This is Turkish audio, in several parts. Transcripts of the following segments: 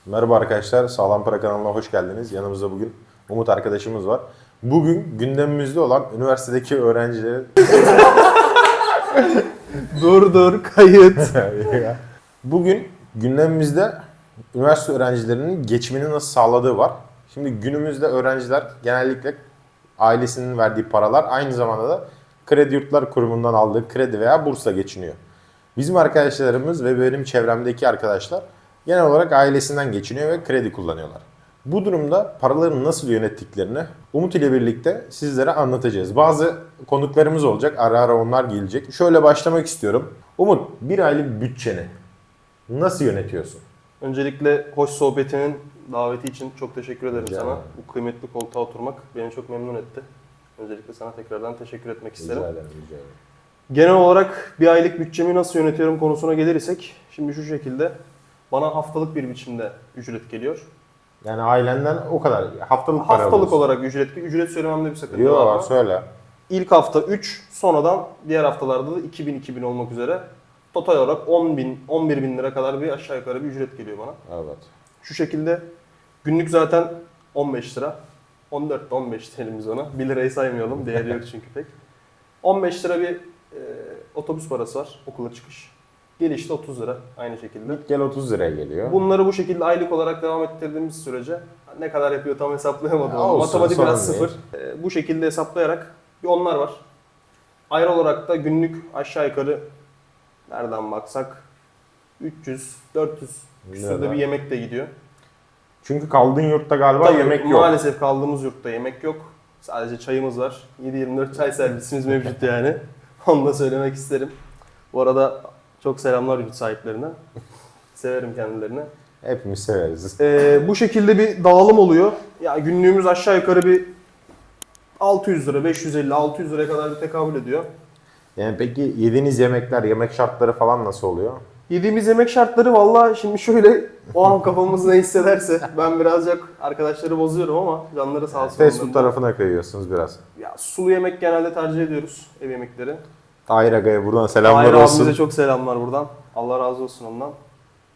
Merhaba arkadaşlar, Sağlam Para kanalına hoş geldiniz. Yanımızda bugün Umut arkadaşımız var. Bugün gündemimizde olan üniversitedeki öğrencilerin... Dur kayıt. Bugün gündemimizde üniversite öğrencilerinin geçimini nasıl sağladığı var. Şimdi günümüzde öğrenciler genellikle ailesinin verdiği paralar aynı zamanda da Kredi Yurtlar Kurumu'ndan aldığı kredi veya bursla geçiniyor. Bizim arkadaşlarımız ve benim çevremdeki arkadaşlar genel olarak ailesinden geçiniyor ve kredi kullanıyorlar. Bu durumda paralarını nasıl yönettiklerini Umut ile birlikte sizlere anlatacağız. Bazı konuklarımız olacak, ara ara onlar gelecek. Şöyle başlamak istiyorum. Umut, bir aylık bütçeni nasıl yönetiyorsun? Öncelikle hoş sohbetinin daveti için çok teşekkür ederim Rica sana. ederim. Bu kıymetli koltuğa oturmak beni çok memnun etti. Öncelikle sana tekrardan teşekkür etmek isterim. Rica ederim, rica ederim. Genel olarak bir aylık bütçemi nasıl yönetiyorum konusuna gelirsek, şimdi şu şekilde bana haftalık bir biçimde ücret geliyor. Yani ailenden o kadar haftalık para Haftalık alıyorsun. olarak ücret söylememde bir sakınca var Yok, mı? söyle. İlk hafta 3, sonradan diğer haftalarda da 2000 olmak üzere total olarak 11 bin lira kadar bir aşağı yukarı bir ücret geliyor bana. Evet. Şu şekilde günlük zaten 15 lira. 14 de 15 diyelim biz ona. 1 lirayı saymayalım. Değeri yok çünkü pek. 15 lira bir otobüs parası var. Okula çıkış. Gelişte 30 lira aynı şekilde. Gel 30 liraya geliyor. Bunları bu şekilde aylık olarak devam ettirdiğimiz sürece ne kadar yapıyor tam hesaplayamadım. Ya olsun, Matematik sorun biraz değil. sıfır. Bu şekilde hesaplayarak bir onlar var. Ayrı olarak da günlük aşağı yukarı nereden baksak 300-400 küsürde Lira. bir yemek de gidiyor. Çünkü kaldığın yurtta galiba Tabii, yemek yok. maalesef kaldığımız yurtta yemek yok. Sadece çayımız var. 7/24 çay servisimiz mevcut yani. Onu da söylemek isterim. Bu arada çok selamlar yurt sahiplerine. Severim kendilerini. Hepimiz severiz. Bu şekilde bir dağılım oluyor. Ya günlüğümüz aşağı yukarı bir 600 lira, 550, 600 liraya kadar bir tekabül ediyor. Yani peki yediğiniz yemekler, yemek şartları falan nasıl oluyor? Yediğimiz yemek şartları vallahi şimdi şöyle o an kafamız ne hissederse ben birazcık arkadaşları bozuyorum ama canları sağ olsun. Fast food onların da. tarafına kayıyorsunuz biraz. Ya sulu yemek genelde tercih ediyoruz, ev yemekleri. Tahir Aga'ya buradan selamlar Tahir olsun. abimize çok selamlar buradan. Allah razı olsun ondan.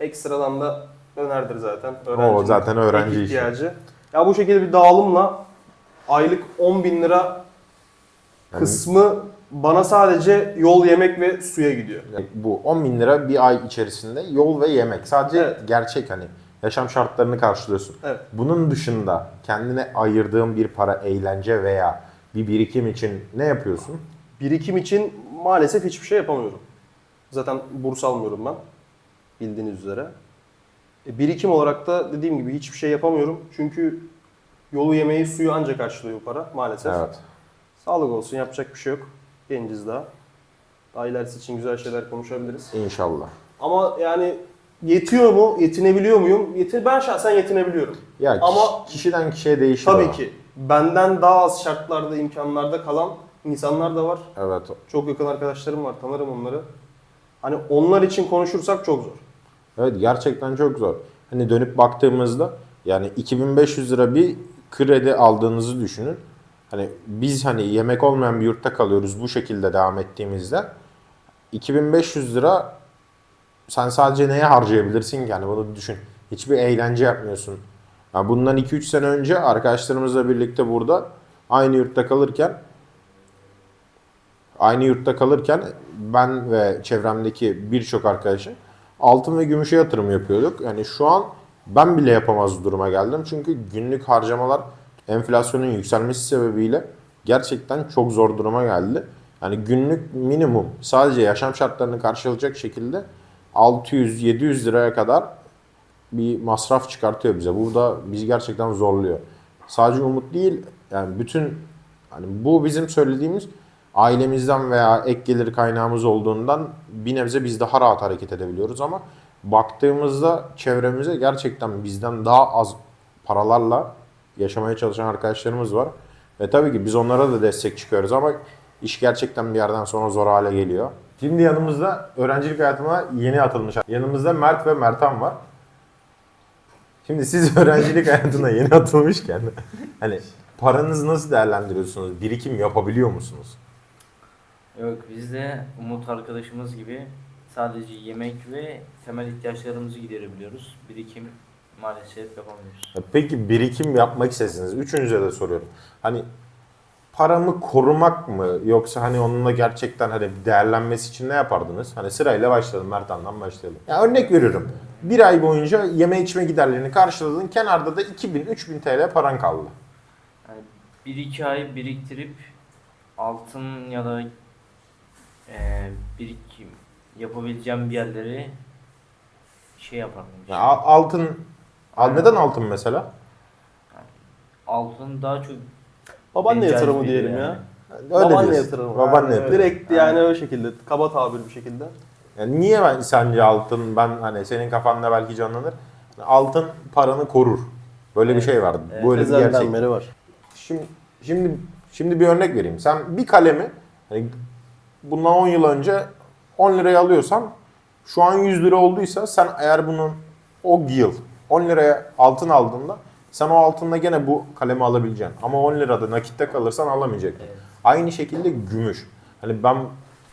Ekstradan da dönerdir zaten. O zaten öğrenci ek işi. ihtiyacı. Ya bu şekilde bir dağılımla aylık 10 bin lira kısmı bana sadece yol, yemek ve suya gidiyor. Yani bu 10 bin lira bir ay içerisinde yol ve yemek. Sadece Evet. gerçek hani yaşam şartlarını karşılıyorsun. Evet. Bunun dışında kendine ayırdığın bir para, eğlence veya bir birikim için ne yapıyorsun? Birikim için maalesef hiçbir şey yapamıyorum. Zaten burs almıyorum ben. Bildiğiniz üzere. Birikim olarak da dediğim gibi hiçbir şey yapamıyorum. Çünkü yolu, yemeği, suyu ancak karşılıyor bu para maalesef. Evet. Sağlık olsun, yapacak bir şey yok. Genciz daha. Daha ilerisi için güzel şeyler konuşabiliriz. İnşallah. Ama yani yetiyor mu, yetinebiliyor muyum? Ben şahsen yetinebiliyorum. Ya Ama kişiden kişiye değişir tabii o. ki benden daha az şartlarda, imkanlarda kalan insanlar da var. Evet. Çok yakın arkadaşlarım var, tanırım onları. Hani onlar için konuşursak çok zor. Evet, gerçekten çok zor. Hani dönüp baktığımızda yani 2500 lira bir kredi aldığınızı düşünün. Hani biz hani yemek olmayan bir yurtta kalıyoruz bu şekilde devam ettiğimizde 2500 lira sen sadece neye harcayabilirsin ki? Yani bunu düşün. Hiçbir eğlence yapmıyorsun. Yani bundan 2-3 sene önce arkadaşlarımızla birlikte burada aynı yurtta kalırken ben ve çevremdeki birçok arkadaşım altın ve gümüşe yatırım yapıyorduk. Yani şu an ben bile yapamaz duruma geldim. Çünkü günlük harcamalar enflasyonun yükselmesi sebebiyle gerçekten çok zor duruma geldi. Yani günlük minimum sadece yaşam şartlarını karşılayacak şekilde 600-700 liraya kadar bir masraf çıkartıyor bize. Bu da bizi gerçekten zorluyor. Sadece Umut değil, yani bütün hani bu bizim söylediğimiz ailemizden veya ek gelir kaynağımız olduğundan bir nebze biz daha rahat hareket edebiliyoruz ama baktığımızda çevremize gerçekten bizden daha az paralarla yaşamaya çalışan arkadaşlarımız var. Ve tabii ki biz onlara da destek çıkıyoruz ama iş gerçekten bir yerden sonra zor hale geliyor. Şimdi yanımızda öğrencilik hayatına yeni atılmış. Yanımızda Mert ve Mertan var. Şimdi siz öğrencilik hayatına yeni atılmışken hani paranızı nasıl değerlendiriyorsunuz? Birikim yapabiliyor musunuz? Yok, biz de Umut arkadaşımız gibi sadece yemek ve temel ihtiyaçlarımızı giderebiliyoruz. Birikim maalesef yapamıyoruz. Peki birikim yapmak istesiniz. Üçünüze de soruyorum. Hani paramı korumak mı yoksa hani onunla gerçekten hani değerlenmesi için ne yapardınız? Hani sırayla başlayalım. Mertan'dan başlayalım. Ya örnek veriyorum. Bir ay boyunca yeme içme giderlerini karşıladın. Kenarda da 2000-3000 TL paran kaldı. Yani 1-2 ay biriktirip altın ya da birikim yapabileceğim bir yerleri şey yapardım. Ya altın, neden altın mesela? Altın daha çok Babaanne beni yatırımı cezbediyor diyelim yani. ya. Öyle Babaanne diyorsun. yatırımı. Babaanne Yani yatırımı. Direkt yani o şekilde, kaba tabir bir şekilde. Yani niye sence altın, ben hani senin kafanda belki canlanır. Altın paranı korur. Böyle bir şey var. Evet. Böyle bir Ezelden gerçek. beri var. Şimdi bir örnek vereyim. Sen bir kalemi hani bundan 10 yıl önce 10 liraya alıyorsan şu an 100 lira olduysa sen eğer bunun o yıl 10 liraya altın aldığında sen o altınla gene bu kalemi alabileceksin. Ama 10 lirada nakitte kalırsan alamayacaksın. Evet. Aynı şekilde gümüş. Hani ben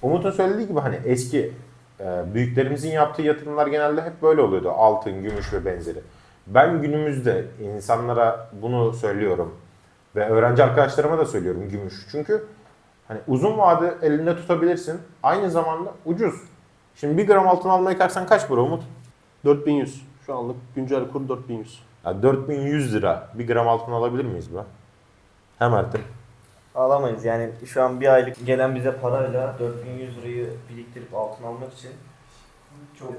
Umut'un söylediği gibi hani eski büyüklerimizin yaptığı yatırımlar genelde hep böyle oluyordu. Altın, gümüş ve benzeri. Ben günümüzde insanlara bunu söylüyorum. Ve öğrenci arkadaşlarıma da söylüyorum gümüş. Çünkü hani uzun vade elinde tutabilirsin. Aynı zamanda ucuz. Şimdi 1 gram altın almaya kalksan kaç para Umut? 4100. Şu anlık güncel kur 4100. Ya 4100 lira 1 gram altın alabilir miyiz be? Hem Ertem. Alamayız yani şu an bir aylık gelen bize parayla 4100 lirayı biriktirip altın almak için çok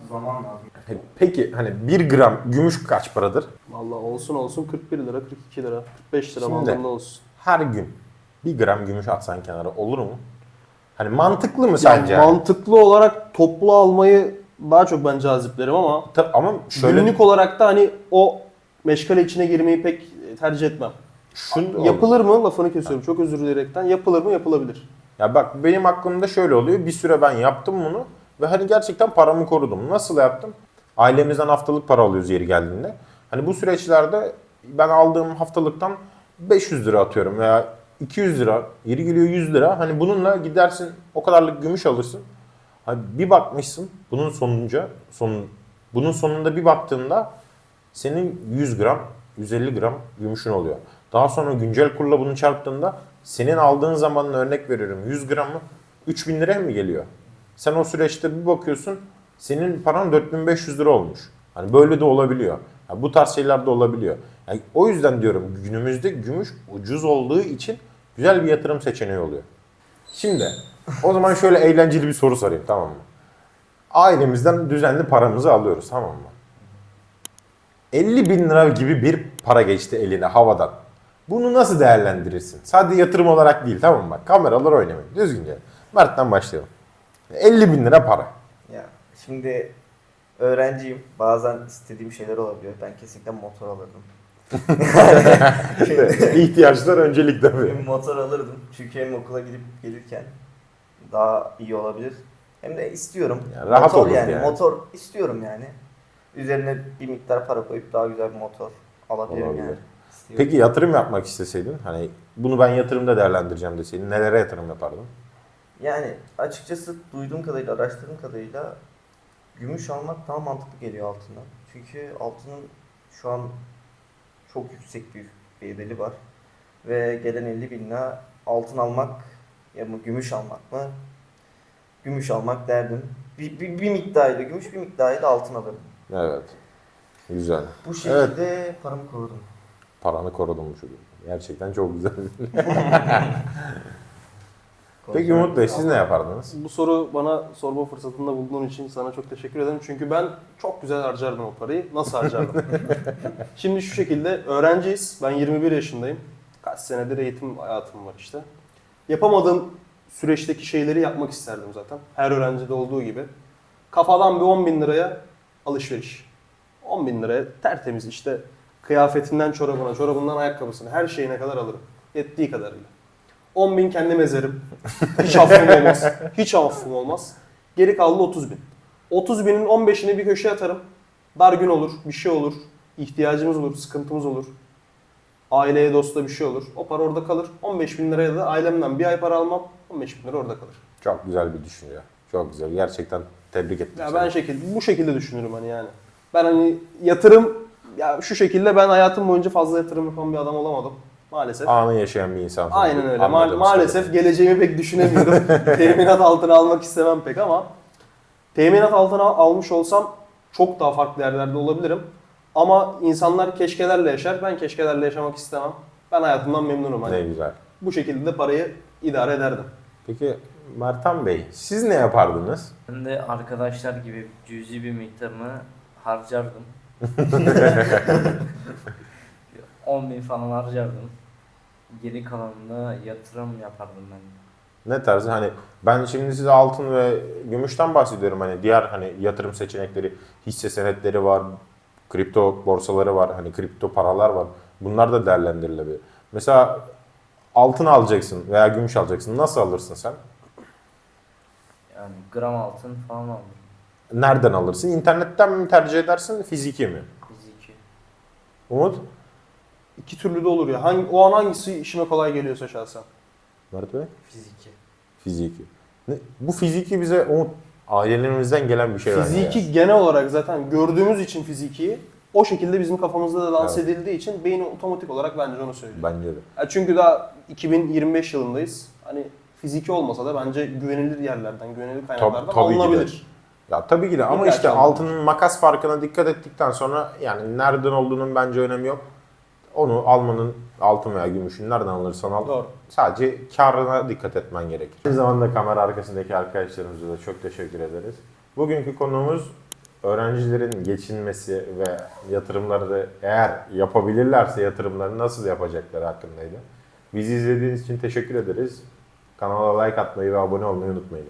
zaman lazım. Peki hani 1 gram gümüş kaç paradır? Vallahi olsun 41 lira, 42 lira, 45 lira Şimdi- bandında olsun. Her gün 1 gram gümüş atsan kenara olur mu? Hani mantıklı mı sence? Yani mantıklı olarak toplu almayı daha çok ben caziplerim ama Ama şöyle günlük olarak da hani o meşgale içine girmeyi pek tercih etmem. şunu Yapılır mı? Lafını kesiyorum. Çok özür dileyerekten. Yapılır mı? Yapılabilir. Ya bak benim aklımda şöyle oluyor. Bir süre ben yaptım bunu ve hani gerçekten paramı korudum. Nasıl yaptım? Ailemizden haftalık para alıyoruz yeri geldiğinde. Hani bu süreçlerde ben aldığım haftalıktan 500 lira atıyorum veya 200 lira, yeri geliyor 100 lira. Hani bununla gidersin o kadarlık gümüş alırsın. Hani bir bakmışsın bunun sonunda bir baktığında senin 100 gram, 150 gram gümüşün oluyor. Daha sonra güncel kurla bunu çarptığında senin aldığın zamanın örnek veriyorum 100 gramı 3000 liraya mı geliyor? Sen o süreçte bir bakıyorsun senin paran 4500 lira olmuş. Hani böyle de olabiliyor. Yani bu tarz şeyler de olabiliyor. Yani o yüzden diyorum günümüzde gümüş ucuz olduğu için güzel bir yatırım seçeneği oluyor. Şimdi o zaman şöyle eğlenceli bir soru sorayım, tamam mı? Ailemizden düzenli paramızı alıyoruz, tamam mı? 50 bin lira gibi bir para geçti eline havadan. Bunu nasıl değerlendirirsin? Sadece yatırım olarak değil, tamam mı? Bak kameralar oynamayın. Düzgünce. Mert'ten başlayalım. 50 bin lira para. Ya şimdi öğrenciyim. Bazen istediğim şeyler olabiliyor. Ben kesinlikle motor alırdım. İhtiyaçlar öncelik tabii. Bir motor alırdım. Çünkü hem okula gidip gelirken daha iyi olabilir. Hem de istiyorum. Yani rahat motor olurdu yani. yani. Motor istiyorum yani. Üzerine bir miktar para koyup daha güzel bir motor alabilirim Olabilir. yani. İstiyorum. Peki yatırım yapmak isteseydin, hani bunu ben yatırımda değerlendireceğim deseydin, nelere yatırım yapardın? Yani açıkçası duyduğum kadarıyla, araştırdığım kadarıyla gümüş almak daha mantıklı geliyor altından. Çünkü altının şu an çok yüksek bir bedeli var. Ve gelen 50 bin lira altın almak ya mı gümüş almak mı? Gümüş almak derdim. Bir miktarıyla gümüş, bir miktarıyla altın alırım. Evet. Güzel. Bu şekilde paramı korudum. Paranı korudum bu çocuk. Gerçekten çok güzel. Peki Umut Bey siz ne yapardınız? Bu soru bana sorma fırsatında bulduğun için sana çok teşekkür ederim. Çünkü ben çok güzel harcardım o parayı. Nasıl harcardım? Şimdi şu şekilde öğrenciyiz. Ben 21 yaşındayım. Kaç senedir eğitim hayatım var işte. Yapamadığım süreçteki şeyleri yapmak isterdim zaten. Her öğrencide olduğu gibi. Kafadan bir 10 bin liraya alışveriş. 10 bin liraya tertemiz işte kıyafetinden çorabına, çorabından ayakkabısına her şeyine kadar alırım. Yettiği kadarıyla. 10 bin kendim ezerim. Hiç affım olmaz. Hiç affım olmaz. Geri kaldı 30 bin. 30 binin 15'ini bir köşeye atarım. Dar gün olur, bir şey olur. İhtiyacımız olur, sıkıntımız olur. Aileye, dosta bir şey olur. O para orada kalır. 15 bin liraya da ailemden bir ay para almam. 15 bin lira orada kalır. Çok güzel bir düşünce. Çok güzel. Gerçekten tebrik ettim Ya seni. ben bu şekilde düşünürüm hani yani. Ben hani yatırım Ya şu şekilde ben hayatım boyunca fazla yatırım yapan bir adam olamadım. Maalesef. Anı yaşayan bir insan. Aynen öyle. Maalesef geleceğimi pek düşünemiyorum. Teminat altına almak istemem pek ama teminat altına almış olsam çok daha farklı yerlerde olabilirim. Ama insanlar keşkelerle yaşar. Ben keşkelerle yaşamak istemem. Ben hayatımdan memnunum. Ne Hani güzel. bu şekilde de parayı idare ederdim. Peki Mertan Bey, siz ne yapardınız? Ben de arkadaşlar gibi cüzi bir miktarını harcardım. 10.000 falan harcardım. Geri kalanını yatırım yapardım ben. Ne tarzı? Hani ben şimdi size altın ve gümüşten bahsediyorum. Hani diğer hani yatırım seçenekleri, hisse senetleri var, kripto borsaları var, hani kripto paralar var. Bunlar da değerlendirilebilir. Mesela altın alacaksın veya gümüş alacaksın. Nasıl alırsın sen? Yani gram altın falan alırım. Nereden alırsın? İnternetten mi tercih edersin, fiziki mi? Fiziki. Umut? İki türlü de olur ya. O an hangisi işime kolay geliyorsa şahsen. Mert Bey? Fiziki. Fiziki. Bu fiziki bize Umut ailelerimizden gelen bir şey bence Fiziki ya. genel olarak zaten gördüğümüz için fizikiyi o şekilde bizim kafamızda da dans Evet. edildiği için beyin otomatik olarak bence onu söylüyor. Bence de. Ya çünkü daha 2025 yılındayız. Hani fiziki olmasa da bence güvenilir yerlerden, güvenilir kaynaklardan tabii ki de. alınabilir. Ya tabii ki de ama İlla işte ki alınır. altının makas farkına dikkat ettikten sonra yani nereden olduğunun bence önemi yok. Onu almanın altın veya gümüşün nereden alırsan al. Doğru. Sadece karına dikkat etmen gerekir. Aynı zamanda kamera arkasındaki arkadaşlarımıza da çok teşekkür ederiz. Bugünkü konuğumuz öğrencilerin geçinmesi ve yatırımları eğer yapabilirlerse yatırımları nasıl yapacakları hakkındaydı. Bizi izlediğiniz için teşekkür ederiz. Kanala like atmayı ve abone olmayı unutmayınız.